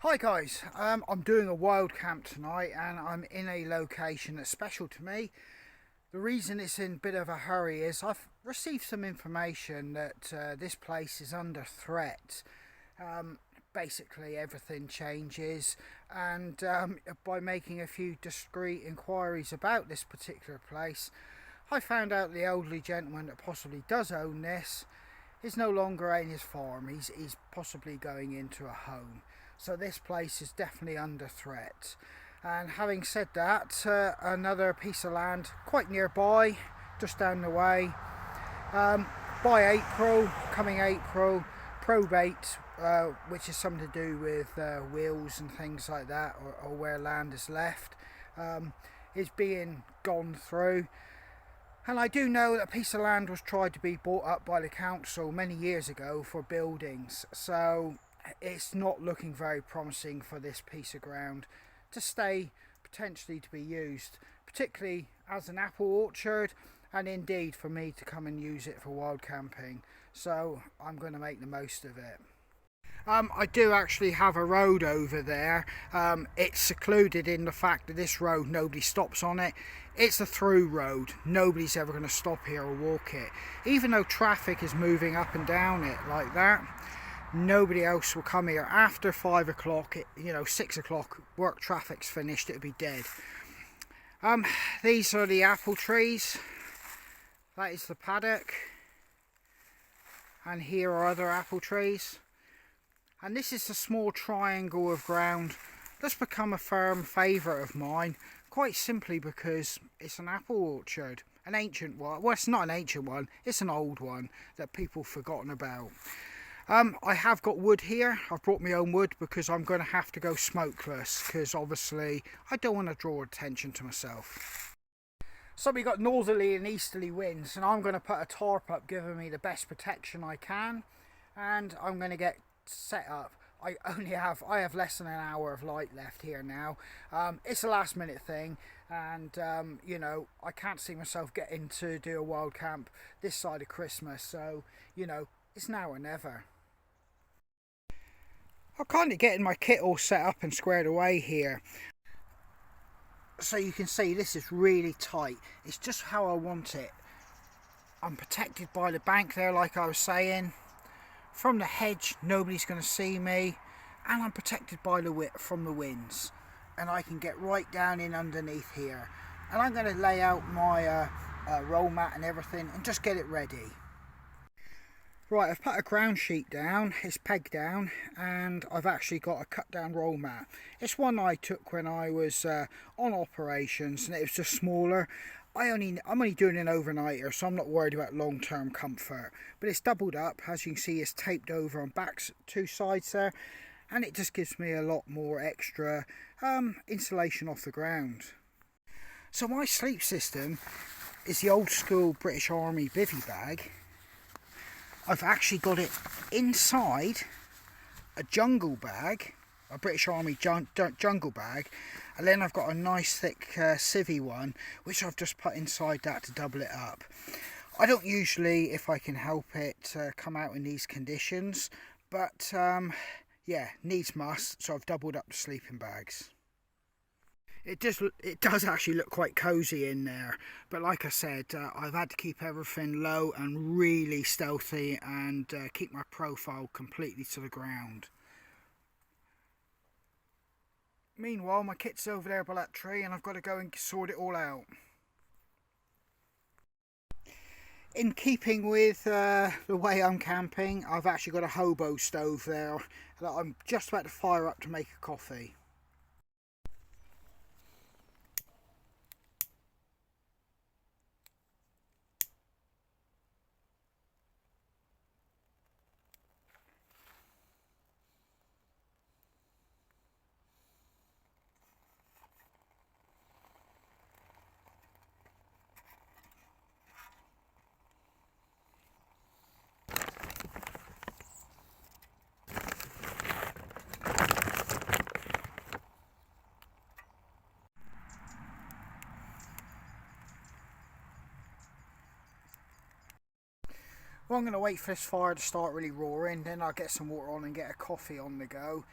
Hi guys, I'm doing a wild camp tonight and I'm in a location that's special to me. The reason it's in a bit of a hurry is I've received some information that this place is under threat. Basically everything changes, and by making a few discreet inquiries about this particular place, I found out the elderly gentleman that possibly does own this is no longer in his farm. He's possibly going into a home. So this place is definitely under threat. And having said that, another piece of land quite nearby, just down the way, by coming April, probate, which is something to do with wills and things like that, or where land is left, is being gone through. And I do know that a piece of land was tried to be bought up by the council many years ago for buildings, so it's not looking very promising for this piece of ground to stay potentially to be used, particularly as an apple orchard, and indeed for me to come and use it for wild camping. So I'm going to make the most of it. I do actually have a road over there. It's secluded in the fact that this road, nobody stops on it. It's a through road. Nobody's ever going to stop here or walk it. Even though traffic is moving up and down it like that, nobody else will come here after 5 o'clock. 6 o'clock, work traffic's finished, it'll be dead. These are the apple trees. That is the paddock. And here are other apple trees. And this is a small triangle of ground that's become a firm favourite of mine, quite simply because it's an apple orchard, an ancient one. Well, it's not an ancient one, it's an old one that people have forgotten about. I have got wood here. I've brought my own wood because I'm going to have to go smokeless, because obviously I don't want to draw attention to myself. So we got northerly and easterly winds, and I'm going to put a tarp up, giving me the best protection I can, and I'm going to get set up. I have less than an hour of light left here now. It's a last minute thing, and I can't see myself getting to do a wild camp this side of Christmas, so it's now or never. I'm kind of getting my kit all set up and squared away here. So you can see this is really tight. It's just how I want it. I'm protected by the bank there, like I was saying. From the hedge, nobody's going to see me. And I'm protected by from the winds. And I can get right down in underneath here. And I'm going to lay out my roll mat and everything and just get it ready. Right, I've put a ground sheet down, it's pegged down, and I've actually got a cut down roll mat. It's one I took when I was on operations, and it was just smaller. I'm only doing an overnighter, so I'm not worried about long-term comfort. But it's doubled up, as you can see it's taped over on two sides there, and it just gives me a lot more extra insulation off the ground. So my sleep system is the old school British Army bivvy bag. I've actually got it inside a jungle bag, a British Army jungle bag, and then I've got a nice thick civvy one, which I've just put inside that to double it up. I don't usually, if I can help it, come out in these conditions, but yeah, needs must, so I've doubled up the sleeping bags. It does actually look quite cosy in there, but like I said, I've had to keep everything low and really stealthy, and keep my profile completely to the ground. Meanwhile, my kit's over there by that tree, and I've got to go and sort it all out. In keeping with the way I'm camping, I've actually got a hobo stove there that I'm just about to fire up to make a coffee. Well, I'm going to wait for this fire to start really roaring, then I'll get some water on and get a coffee on the go.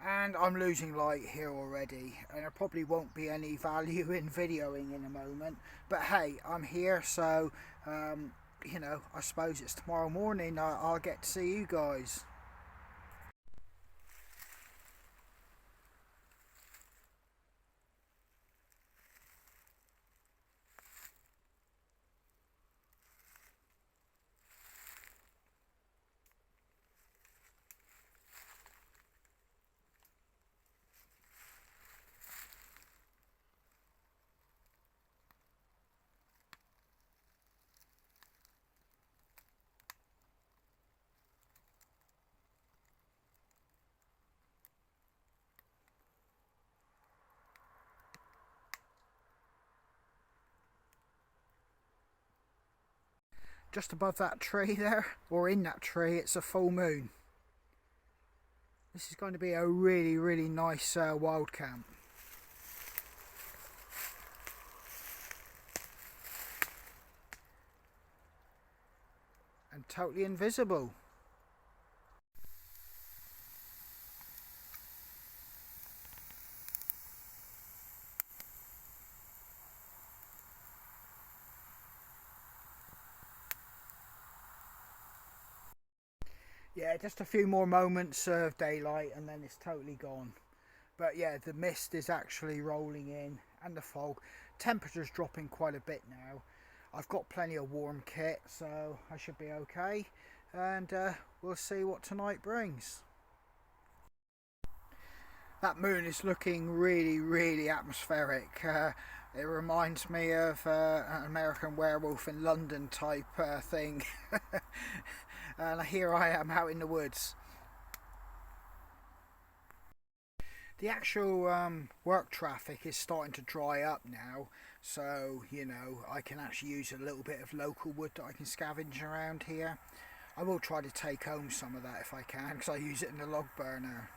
and I'm losing light here already, and there probably won't be any value in videoing in a moment, but hey, I'm here, so you know, I suppose it's tomorrow morning I'll get to see you guys. Just above that tree there, or in that tree, it's a full moon. This is going to be a really nice wild camp. And totally invisible. Yeah, just a few more moments of daylight and then it's totally gone. But yeah, the mist is actually rolling in and the fog. Temperature's dropping quite a bit now. I've got plenty of warm kit, so I should be okay. And we'll see what tonight brings. That moon is looking really atmospheric. It reminds me of an American Werewolf in London type thing. And here I am out in the woods. The actual work traffic is starting to dry up now, so you know, I can actually use a little bit of local wood that I can scavenge around here. I will try to take home some of that if I can, because I use it in the log burner.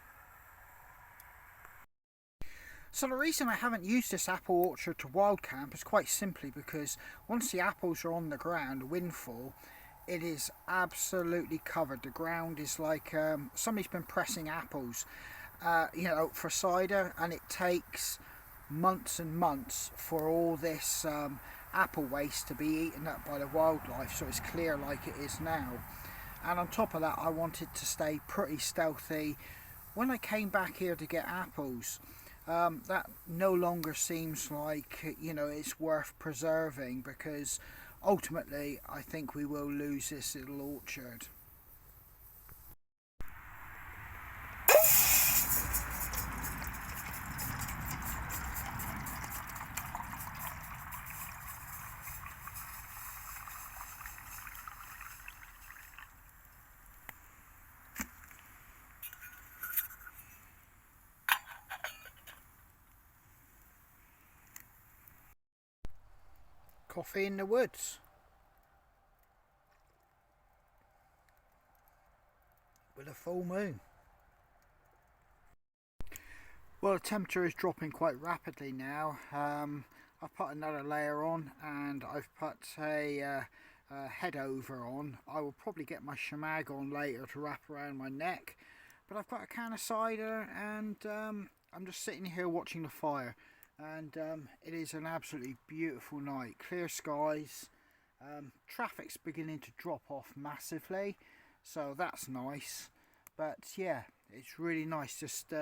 So the reason I haven't used this apple orchard to wild camp is quite simply because once the apples are on the ground, windfall, it is absolutely covered. The ground is like somebody's been pressing apples, you know, for cider, and it takes months and months for all this apple waste to be eaten up by the wildlife, so it's clear like it is now. And on top of that, I wanted to stay pretty stealthy. When I came back here to get apples, that no longer seems like, you know, it's worth preserving, because ultimately I think we will lose this little orchard. Coffee in the woods with a full moon. Well, the temperature is dropping quite rapidly now. I've put another layer on, and I've put a head over on. I will probably get my shemag on later to wrap around my neck, but I've got a can of cider, and I'm just sitting here watching the fire, and it is an absolutely beautiful night. Clear skies. Traffic's beginning to drop off massively, so that's nice. But yeah, it's really nice just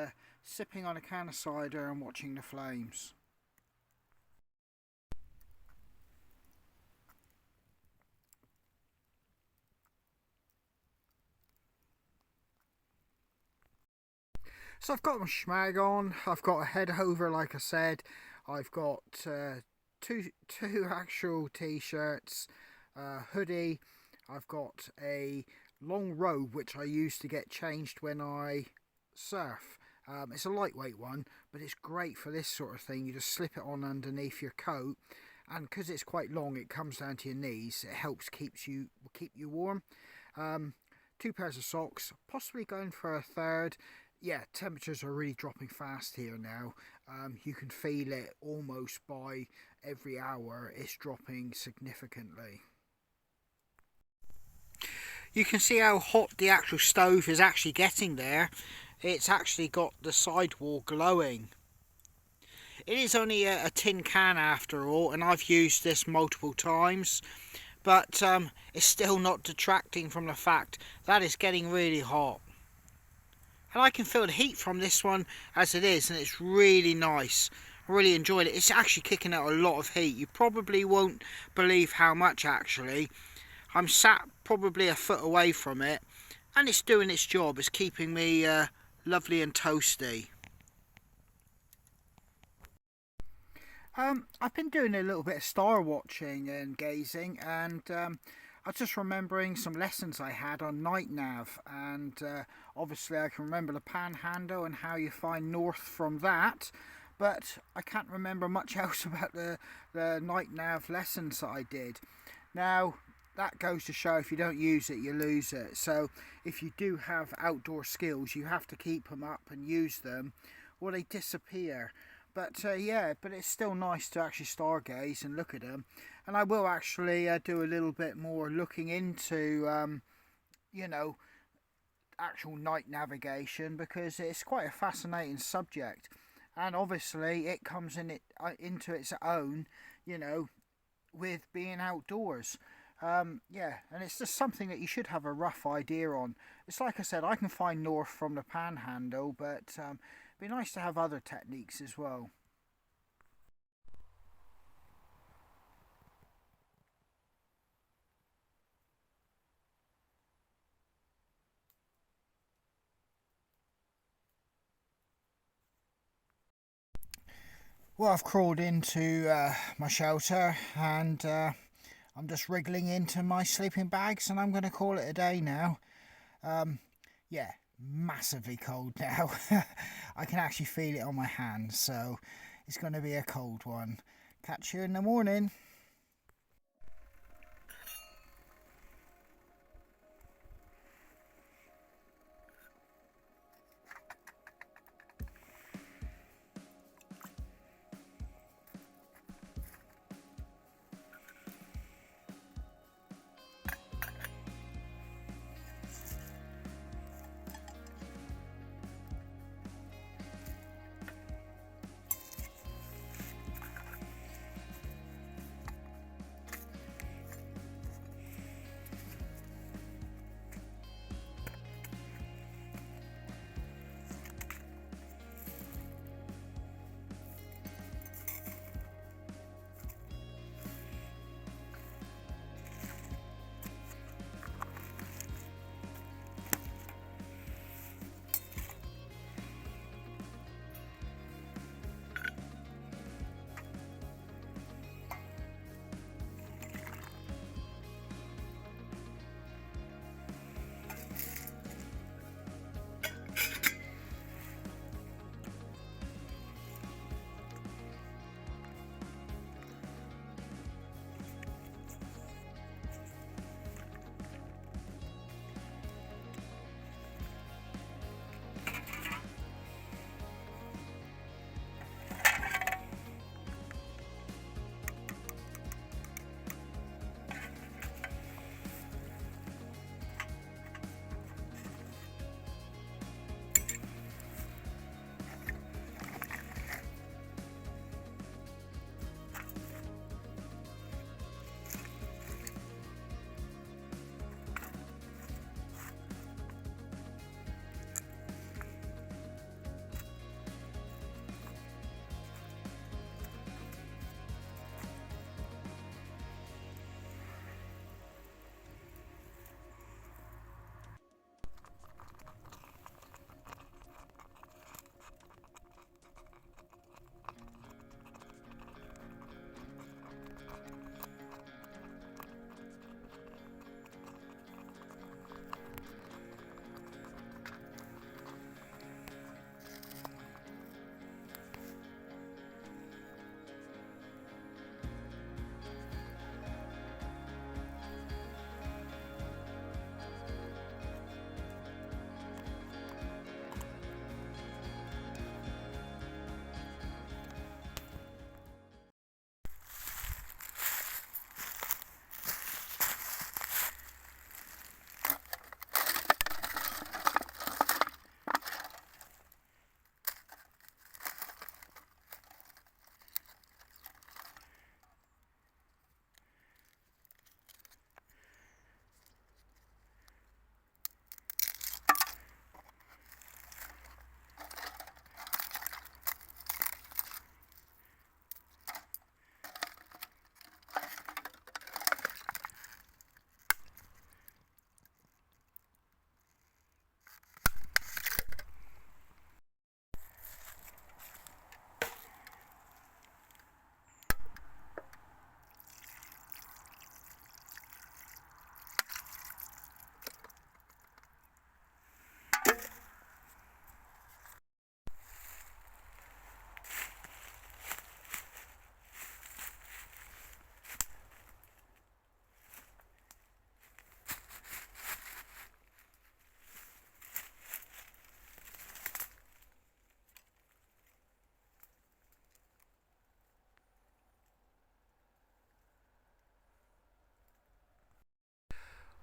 sipping on a can of cider and watching the flames. So I've got my schmag on, I've got a head over like I said, I've got two actual t-shirts, hoodie, I've got a long robe which I use to get changed when I surf. It's a lightweight one, but it's great for this sort of thing. You just slip it on underneath your coat, and because it's quite long, it comes down to your knees. It helps keep you warm. Two pairs of socks, possibly going for a third. Yeah, temperatures are really dropping fast here now. You can feel it almost by every hour. It's dropping significantly. You can see how hot the actual stove is actually getting there. it's actually got the sidewall glowing. It is only a tin can after all, and I've used this multiple times, but it's still not detracting from the fact that it's getting really hot. And I can feel the heat from this one as it is, and it's really nice. I really enjoyed it. It's actually kicking out a lot of heat. You probably won't believe how much actually. I'm sat probably a foot away from it, and it's doing its job. It's keeping me lovely and toasty. I've been doing a little bit of star watching and gazing, and I was just remembering some lessons I had on night nav, and obviously I can remember the panhandle and how you find north from that, but I can't remember much else about the night nav lessons that I did. Now that goes to show if you don't use it, you lose it. So if you do have outdoor skills, you have to keep them up and use them, or they disappear. But yeah, but it's still nice to actually stargaze and look at them. And I will actually do a little bit more looking into, you know, actual night navigation, because it's quite a fascinating subject. And obviously it comes in into its own, you know, with being outdoors. Yeah, and it's just something that you should have a rough idea on. It's like I said, I can find north from the panhandle, but it'd be nice to have other techniques as well. Well, I've crawled into my shelter, and I'm just wriggling into my sleeping bags, and I'm going to call it a day now. Yeah, massively cold now. I can actually feel it on my hands, so it's going to be a cold one. Catch you in the morning.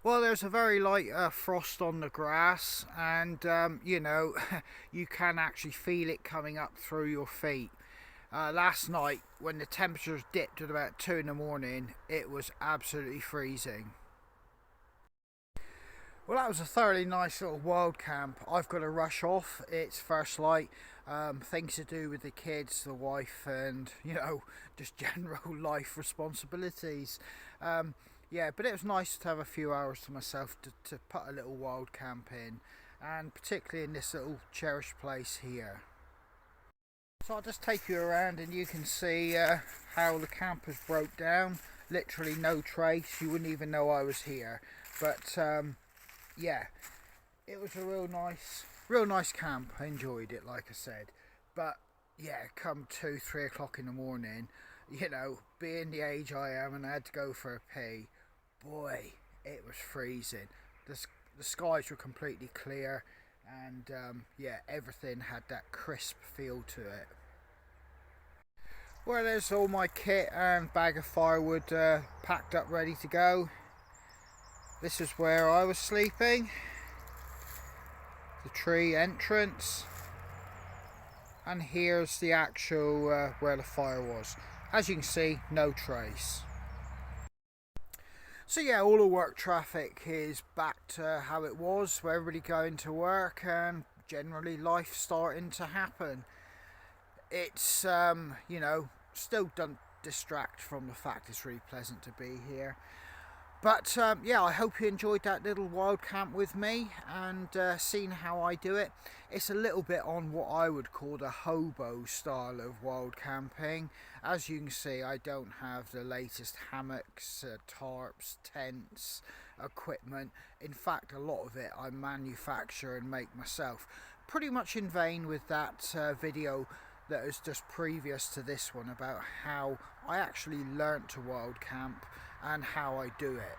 Well, there's a very light frost on the grass, and you know, you can actually feel it coming up through your feet. Last night, when the temperatures dipped at about 2 in the morning, it was absolutely freezing. Well, that was a thoroughly nice little wild camp. I've got to rush off. It's first light. Things to do with the kids, the wife, and you know, just general life responsibilities. Yeah, but it was nice to have a few hours to myself to put a little wild camp in, and particularly in this little cherished place here. So I'll just take you around and you can see how the camp has broke down. Literally no trace. You wouldn't even know I was here. But yeah, it was a real nice camp. I enjoyed it, like I said. But yeah, come 2, 3 o'clock in the morning, you know, being the age I am, and I had to go for a pee. Boy, it was freezing. The skies were completely clear, and yeah, everything had that crisp feel to it. Well, there's all my kit and bag of firewood packed up ready to go. This is where I was sleeping, the tree entrance, and here's the actual where the fire was. As you can see, no trace. So yeah, all the work traffic is back to how it was, where everybody going to work and generally life starting to happen. It's you know, still don't distract from the fact it's really pleasant to be here. But yeah, I hope you enjoyed that little wild camp with me and seen how I do it. It's a little bit on what I would call the hobo style of wild camping. As you can see, I don't have the latest hammocks, tarps, tents, equipment. In fact, a lot of it I manufacture and make myself. Pretty much in vain with that video that was just previous to this one about how I actually learnt to wild camp and how I do it.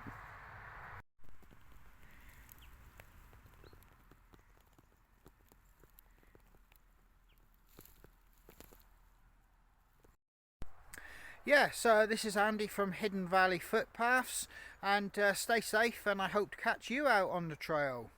Yeah, so this is Andy from Hidden Valley Footpaths, and stay safe, and I hope to catch you out on the trail.